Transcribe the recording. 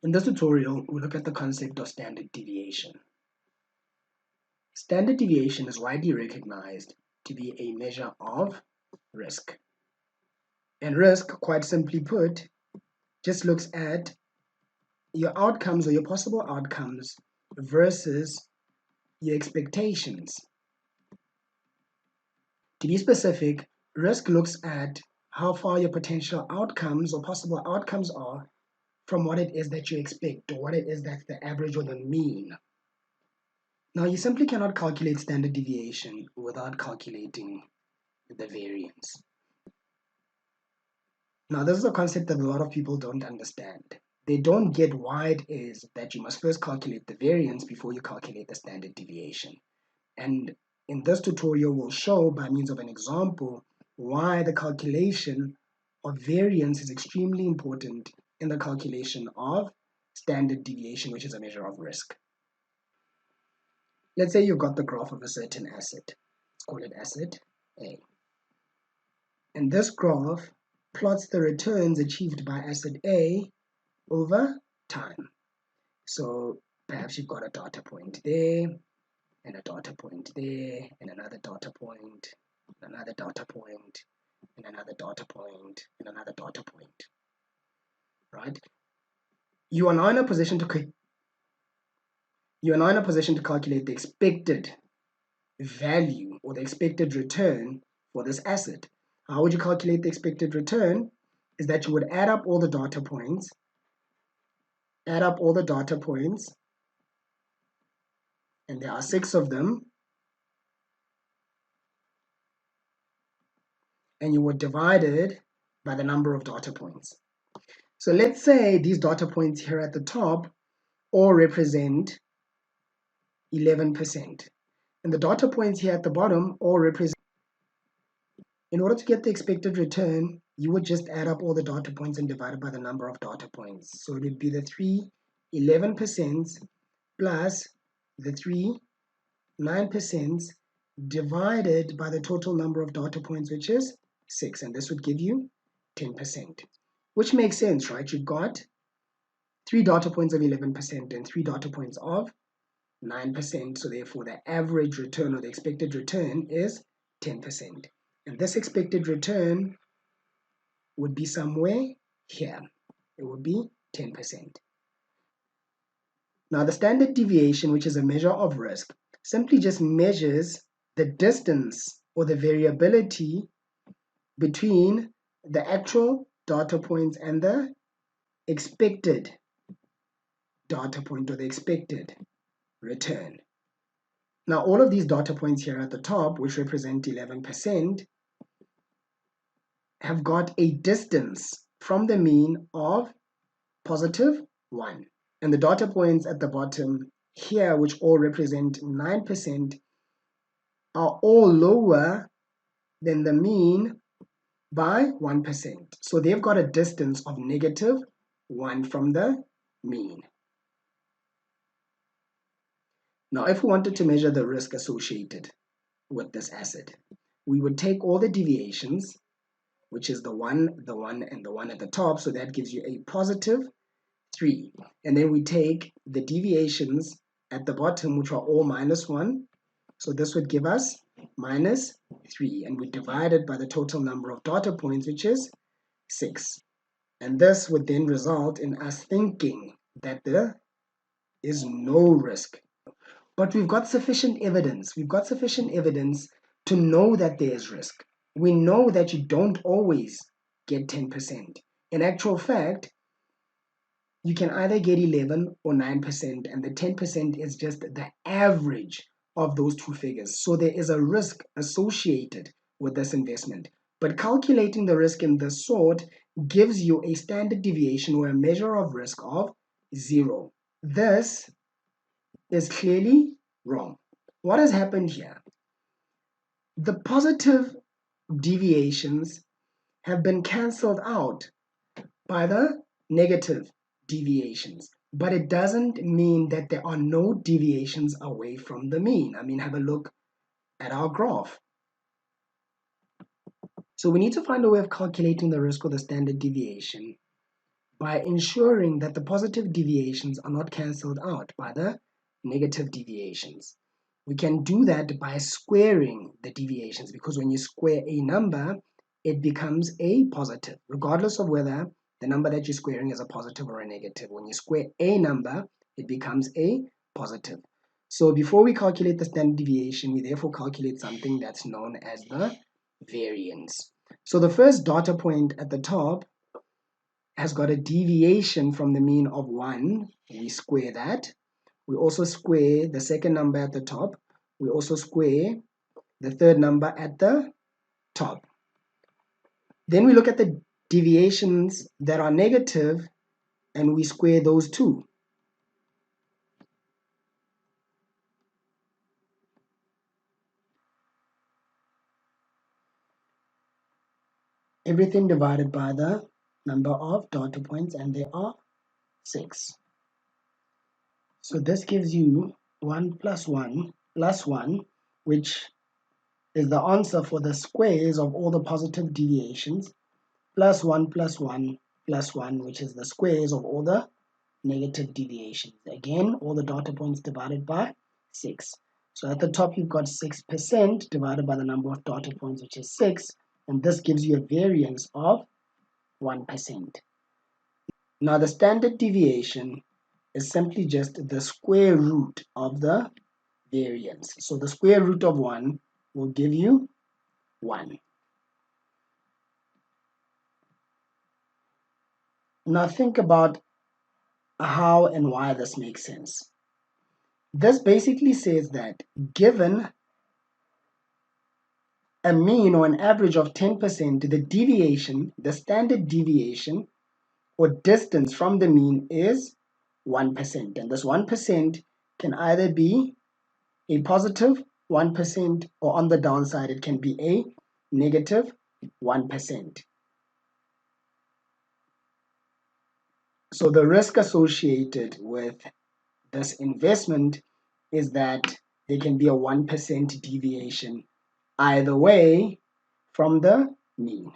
In this tutorial, we'll look at the concept of standard deviation. Standard deviation is widely recognized to be a measure of risk. And risk, quite simply put, just looks at your outcomes or your possible outcomes versus your expectations. To be specific, risk looks at how far your potential outcomes or possible outcomes are from what it is that you expect or what it is that's the average or the mean. Now, you simply cannot calculate standard deviation without calculating the variance. Now, this is a concept that a lot of people don't understand. They don't get why it is that you must first calculate the variance before you calculate the standard deviation. And in this tutorial, we'll show by means of an example why the calculation of variance is extremely important in the calculation of standard deviation, which is a measure of risk. Let's say you've got the graph of a certain asset. Let's call it asset A. And this graph plots the returns achieved by asset A over time. So perhaps you've got a data point there, and a data point there, and another data point, and another data point, and another data point, and another data point. Right? You are now in a position to calculate the expected value or the expected return for this asset. How would you calculate the expected return? Is that you would add up all the data points, and there are 6 of them, and you would divide it by the number of data points. So let's say these data points here at the top all represent 11%, and the data points here at the bottom all represent. In order to get the expected return, you would just add up all the data points and divide it by the number of data points. So it would be the 3 11% plus the 3 9% divided by the total number of data points, which is 6, and this would give you 10%, which makes sense, right? You've got 3 data points of 11% and 3 data points of 9%, so therefore the average return or the expected return is 10%. And this expected return would be somewhere here. It would be 10%. Now the standard deviation, which is a measure of risk, simply just measures the distance or the variability between the actual data points and the expected data point or the expected return. Now all of these data points here at the top, which represent 11%, have got a distance from the mean of positive 1. And the data points at the bottom here, which all represent 9%, are all lower than the mean by 1%. So they've got a distance of negative 1 from the mean. Now, if we wanted to measure the risk associated with this asset, we would take all the deviations, which is the 1, and the 1 at the top, so that gives you a positive 3. And then we take the deviations at the bottom, which are all minus 1, so this would give us minus 3, and we divide it by the total number of data points, which is 6. And this would then result in us thinking that there is no risk. But we've got sufficient evidence. We've got sufficient evidence to know that there is risk. We know that you don't always get 10%. In actual fact, you can either get 11 or 9%, and the 10% is just the average of those two figures. So there is a risk associated with this investment. But calculating the risk in this sort gives you a standard deviation or a measure of risk of 0. This is clearly wrong. What has happened here? The positive deviations have been cancelled out by the negative deviations, but it doesn't mean that there are no deviations away from the mean. I mean, have a look at our graph. So we need to find a way of calculating the risk or the standard deviation by ensuring that the positive deviations are not cancelled out by the negative deviations. We can do that by squaring the deviations, because when you square a number, it becomes a positive, regardless of whether the number that you're squaring is a positive or a negative. When you square a number, it becomes a positive. So before we calculate the standard deviation, we therefore calculate something that's known as the variance. So the first data point at the top has got a deviation from the mean of 1. We square that. We also square the second number at the top. We also square the third number at the top. Then we look at the deviations that are negative and we square those too. Everything divided by the number of data points, and there are 6. So this gives you 1 plus 1 plus 1, which is the answer for the squares of all the positive deviations, plus 1 plus 1 plus 1, which is the squares of all the negative deviations. Again, all the data points divided by 6. So at the top, you've got 6% divided by the number of data points, which is 6, and this gives you a variance of 1%. Now, the standard deviation is simply just the square root of the variance. So the square root of 1 will give you 1. Now think about how and why this makes sense. This basically says that given a mean or an average of 10%, the deviation, the standard deviation or distance from the mean is 1%. And this 1% can either be a positive 1%, or on the downside, it can be a negative 1%. So the risk associated with this investment is that there can be a 1% deviation either way from the mean.